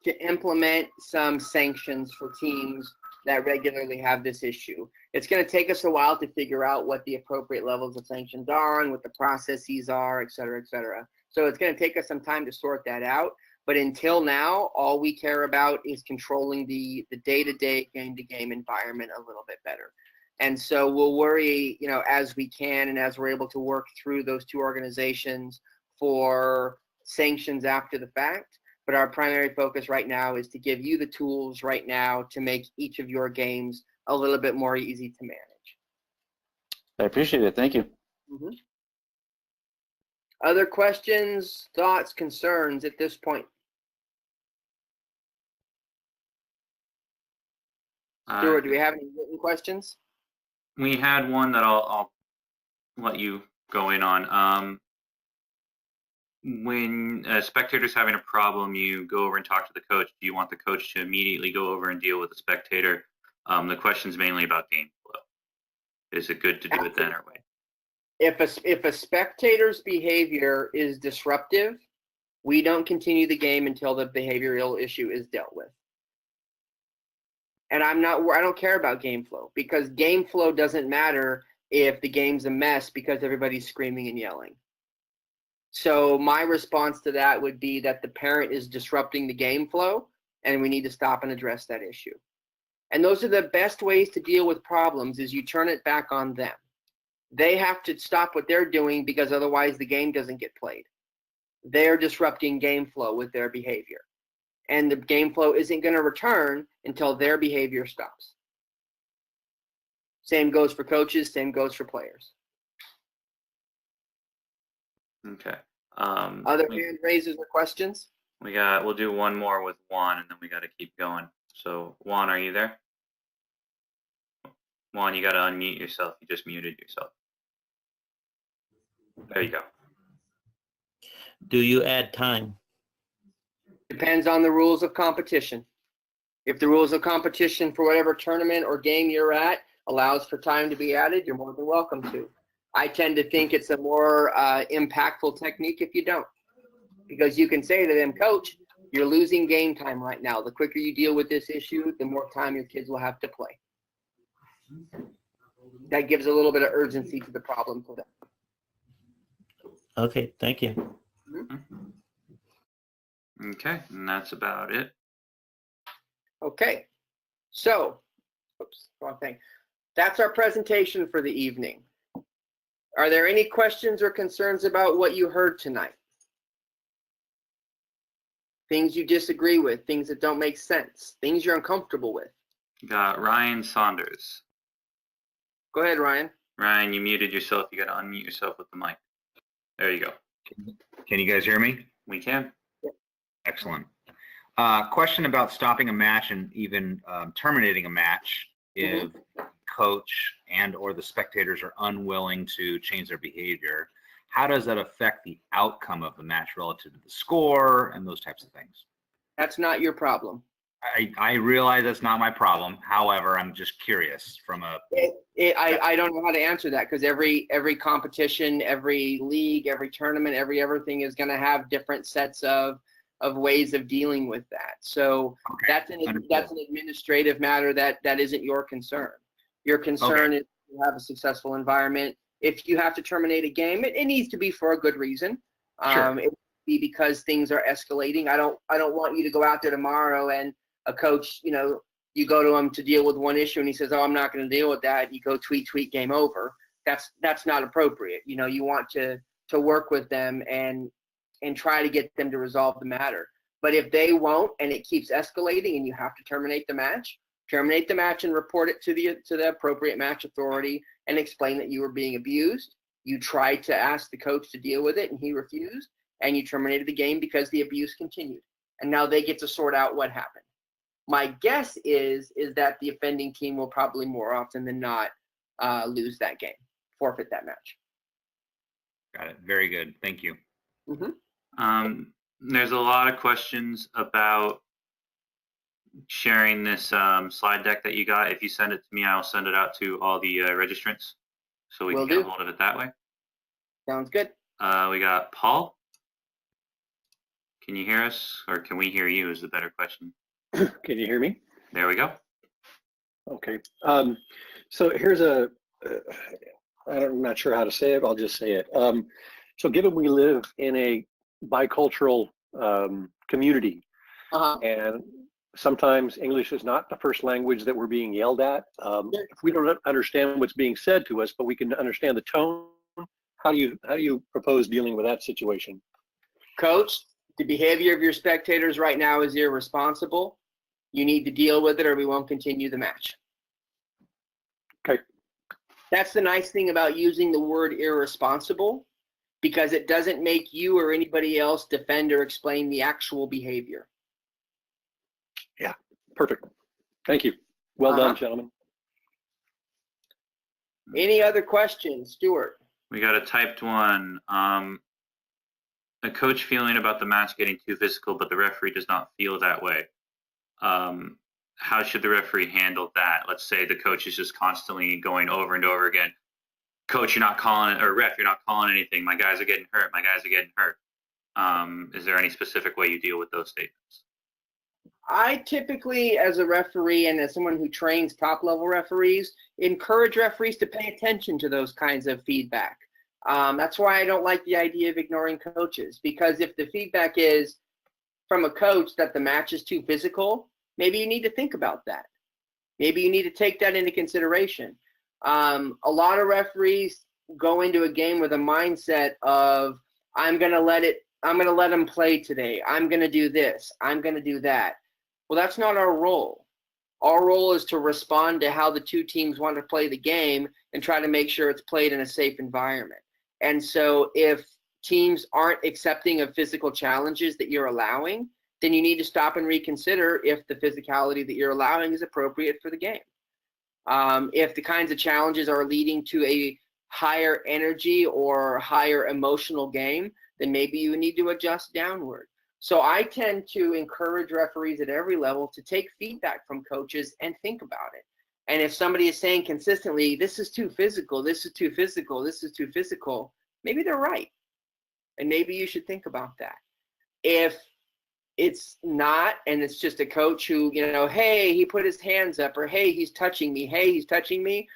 to implement some sanctions for teams that regularly have this issue. It's going to take us a while to figure out what the appropriate levels of sanctions are and what the processes are, et cetera, et cetera. So it's going to take us some time to sort that out. But until now, all we care about is controlling the day-to-day, game-to-game environment a little bit better. And so we'll worry, as we can and as we're able to work through those two organizations for sanctions after the fact. But our primary focus right now is to give you the tools right now to make each of your games a little bit more easy to manage. I appreciate it. Thank you. Other questions, thoughts, concerns at this point? Stuart, do we have any written questions? We had one that I'll let you go in on. When a spectator's having a problem, you go over and talk to the coach. Do you want the coach to immediately go over and deal with the spectator? The question's mainly about game flow. Is it good to do it then or wait? If a spectator's behavior is disruptive, we don't continue the game until the behavioral issue is dealt with. And I don't care about game flow because game flow doesn't matter if the game's a mess because everybody's screaming and yelling. So my response to that would be that the parent is disrupting the game flow and we need to stop and address that issue. And those are the best ways to deal with problems is you turn it back on them. They have to stop what they're doing because otherwise the game doesn't get played. They're disrupting game flow with their behavior. And the game flow isn't going to return until their behavior stops. Same goes for coaches, same goes for players. Okay. Other hand raises or questions? We'll do one more with Juan and then we got to keep going. So Juan, are you there? Juan, you got to unmute yourself. You just muted yourself. There you go. Do you add time? Depends on the rules of competition. If the rules of competition for whatever tournament or game you're at allows for time to be added, you're more than welcome to. I tend to think it's a more impactful technique if you don't. Because you can say to them, Coach, you're losing game time right now. The quicker you deal with this issue, the more time your kids will have to play. That gives a little bit of urgency to the problem for them. Okay, thank you. Okay, and that's about it. Okay, so, oops, wrong thing. That's our presentation for the evening. Are there any questions or concerns about what you heard tonight? Things you disagree with, things that don't make sense, things you're uncomfortable with. Got Ryan Saunders. Go ahead, Ryan. Ryan, you muted yourself. You got to unmute yourself with the mic. There you go. Can you guys hear me? We can. Excellent. Question about stopping a match and even terminating a match if coach and or the spectators are unwilling to change their behavior. How does that affect the outcome of the match relative to the score and those types of things? That's not your problem. I realize that's not my problem. However, I'm just curious from a. I don't know how to answer that because every competition, every league, every tournament, everything is going to have different sets of ways of dealing with that. So that's an administrative matter that isn't your concern. Your concern is to have a successful environment. If you have to terminate a game, it needs to be for a good reason. Sure. It be because things are escalating. I don't want you to go out there tomorrow and a coach, you go to him to deal with one issue and he says, "Oh, I'm not going to deal with that." You go tweet, game over. That's not appropriate. You want to work with them and try to get them to resolve the matter. But if they won't and it keeps escalating and you have to terminate the match and report it to the appropriate match authority and explain that you were being abused. You tried to ask the coach to deal with it and he refused, and you terminated the game because the abuse continued. And now they get to sort out what happened. My guess is that the offending team will probably more often than not lose that game, forfeit that match. Got it. Very good. Thank you. There's a lot of questions about sharing this slide deck that you got. If you send it to me, I'll send it out to all the registrants so we can get a hold of it that way. Sounds good. We got Paul. Can you hear us, or can we hear you is the better question. Can you hear me? There we go. Okay. So here's I'm not sure how to say it. I'll just say it. So given we live in a bicultural community, and sometimes English is not the first language that we're being yelled at. If we don't understand what's being said to us, but we can understand the tone, how do you propose dealing with that situation? Coach, the behavior of your spectators right now is irresponsible. You need to deal with it or we won't continue the match. Okay. That's the nice thing about using the word irresponsible, because it doesn't make you or anybody else defend or explain the actual behavior. Yeah, perfect. Thank you. Well done, gentlemen. Any other questions, Stuart? We got a typed one. A coach feeling about the match getting too physical, but the referee does not feel that way. How should the referee handle that? Let's say the coach is just constantly going over and over again, "Coach, you're not calling it," or "Ref, you're not calling anything. My guys are getting hurt. My guys are getting hurt." Is there any specific way you deal with those statements? I typically, as a referee and as someone who trains top-level referees, encourage referees to pay attention to those kinds of feedback. That's why I don't like the idea of ignoring coaches, because if the feedback is from a coach that the match is too physical, maybe you need to think about that. Maybe you need to take that into consideration. A lot of referees go into a game with a mindset of, I'm going to let them play today. I'm going to do this. I'm going to do that. Well, that's not our role. Our role is to respond to how the two teams want to play the game and try to make sure it's played in a safe environment. And so if teams aren't accepting of physical challenges that you're allowing, then you need to stop and reconsider if the physicality that you're allowing is appropriate for the game. If the kinds of challenges are leading to a higher energy or higher emotional game, then maybe you need to adjust downward. So I tend to encourage referees at every level to take feedback from coaches and think about it. And if somebody is saying consistently, "This is too physical, this is too physical, this is too physical," maybe they're right. And maybe you should think about that. If it's not, and it's just a coach who, "Hey, he put his hands up," or "Hey, he's touching me. Hey, he's touching me."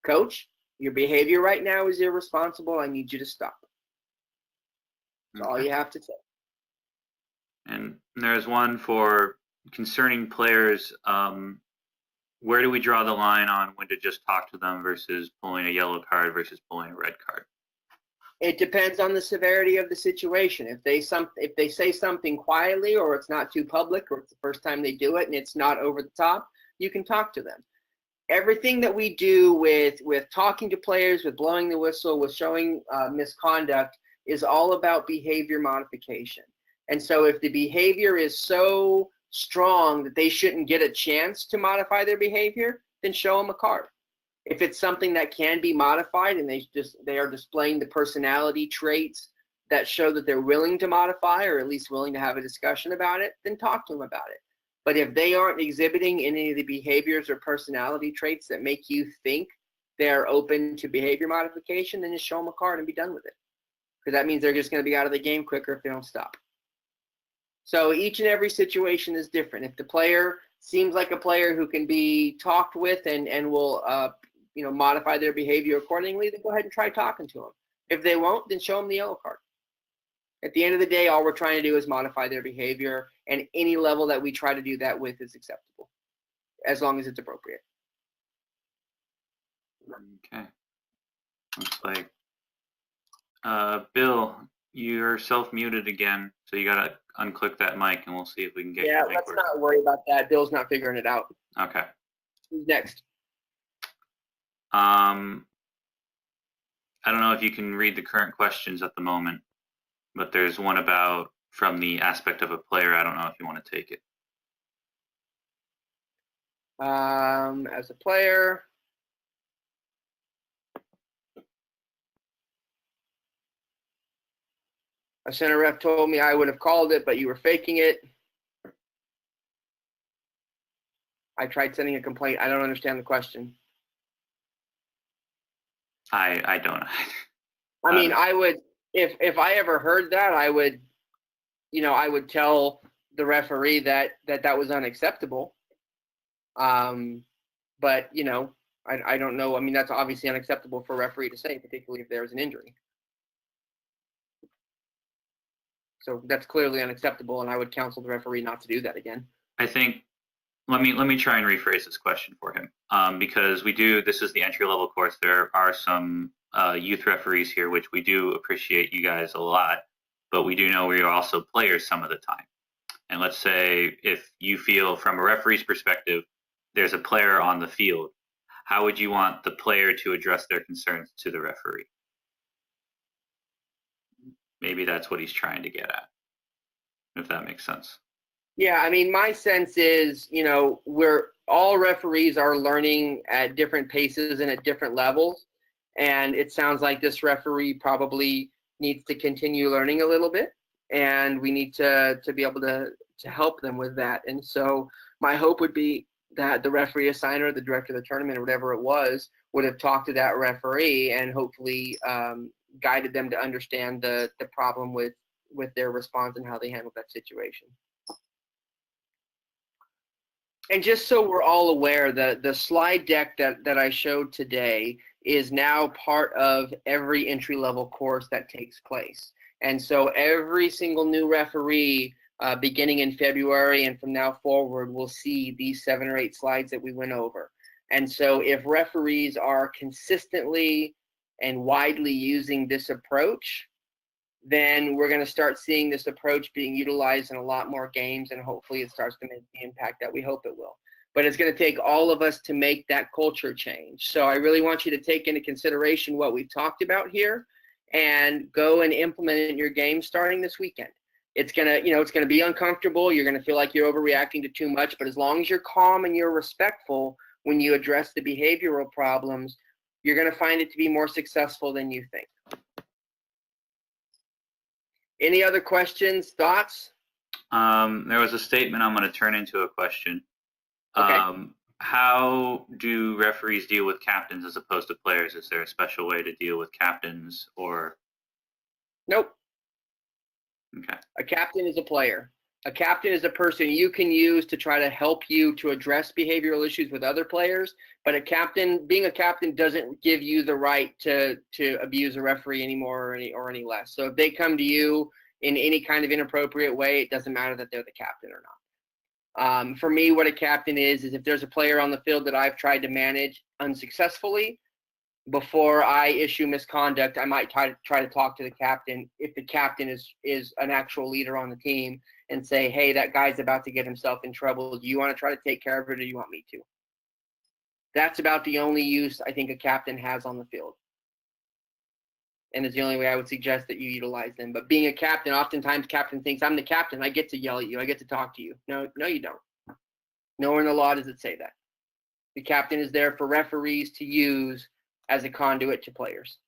Coach, your behavior right now is irresponsible. I need you to stop. That's all you have to say. And there's one for concerning players where do we draw the line on when to just talk to them versus pulling a yellow card versus pulling a red card? It depends on the severity of the situation. If they say something quietly, or it's not too public, or it's the first time they do it and it's not over the top, you can talk to them. Everything that we do with talking to players, with blowing the whistle, with showing misconduct is all about behavior modification. And so if the behavior is so strong that they shouldn't get a chance to modify their behavior, then show them a card. If it's something that can be modified and they are displaying the personality traits that show that they're willing to modify, or at least willing to have a discussion about it, then talk to them about it. But if they aren't exhibiting any of the behaviors or personality traits that make you think they're open to behavior modification, then just show them a card and be done with it. Because that means they're just going to be out of the game quicker if they don't stop. So each and every situation is different. If the player seems like a player who can be talked with and will modify their behavior accordingly, then go ahead and try talking to them. If they won't, then show them the yellow card. At the end of the day, all we're trying to do is modify their behavior, and any level that we try to do that with is acceptable, as long as it's appropriate. Okay. Looks like Bill, you're self-muted again, so you gotta unclick that mic, and we'll see if we can get Yeah, your mic let's working. not worry about that. Bill's not figuring it out. Okay. Who's next? I don't know if you can read the current questions at the moment, but there's one about from the aspect of a player. I don't know if you want to take it. As a player, a center ref told me I would have called it, but you were faking it. I tried sending a complaint. I don't understand the question. I don't. I mean, I would, if I ever heard that, I would tell the referee that was unacceptable. But I don't know. I mean, that's obviously unacceptable for a referee to say, particularly if there's an injury. So that's clearly unacceptable, and I would counsel the referee not to do that again. I think let me try and rephrase this question for him, because this is the entry level course. There are some youth referees here, which we do appreciate you guys a lot, but we do know we are also players some of the time. And let's say if you feel from a referee's perspective, there's a player on the field, how would you want the player to address their concerns to the referee? Maybe that's what he's trying to get at, if that makes sense. Yeah, I mean, my sense is, we're all referees are learning at different paces and at different levels. And it sounds like this referee probably needs to continue learning a little bit. And we need to be able to help them with that. And so my hope would be that the referee assigner, the director of the tournament, or whatever it was, would have talked to that referee and hopefully guided them to understand the problem with their response and how they handled that situation. And just so we're all aware, the slide deck that I showed today is now part of every entry-level course that takes place. And so every single new referee beginning in February and from now forward will see these 7 or 8 slides that we went over. And so if referees are consistently and widely using this approach, then we're going to start seeing this approach being utilized in a lot more games, and hopefully it starts to make the impact that we hope it will. But it's going to take all of us to make that culture change. So I really want you to take into consideration what we've talked about here and go and implement it in your game starting this weekend. It's going to be uncomfortable. You're going to feel like you're overreacting to too much, but as long as you're calm and you're respectful when you address the behavioral problems, you're going to find it to be more successful than you think. Any other questions, thoughts? There was a statement I'm going to turn into a question. Okay. How do referees deal with captains as opposed to players? Is there a special way to deal with captains, or? Nope. Okay. A captain is a player. A captain is a person you can use to try to help you to address behavioral issues with other players, but being a captain doesn't give you the right to abuse a referee anymore or any less. So if they come to you in any kind of inappropriate way, it doesn't matter that they're the captain or not. For me, what a captain is if there's a player on the field that I've tried to manage unsuccessfully, before I issue misconduct, I might try to talk to the captain if the captain is an actual leader on the team and say, hey, that guy's about to get himself in trouble. Do you want to try to take care of it or do you want me to? That's about the only use I think a captain has on the field. And it's the only way I would suggest that you utilize them. But being a captain, oftentimes captain thinks, I'm the captain. I get to yell at you. I get to talk to you. No, you don't. Nowhere in the law does it say that. The captain is there for referees to use as a conduit to players.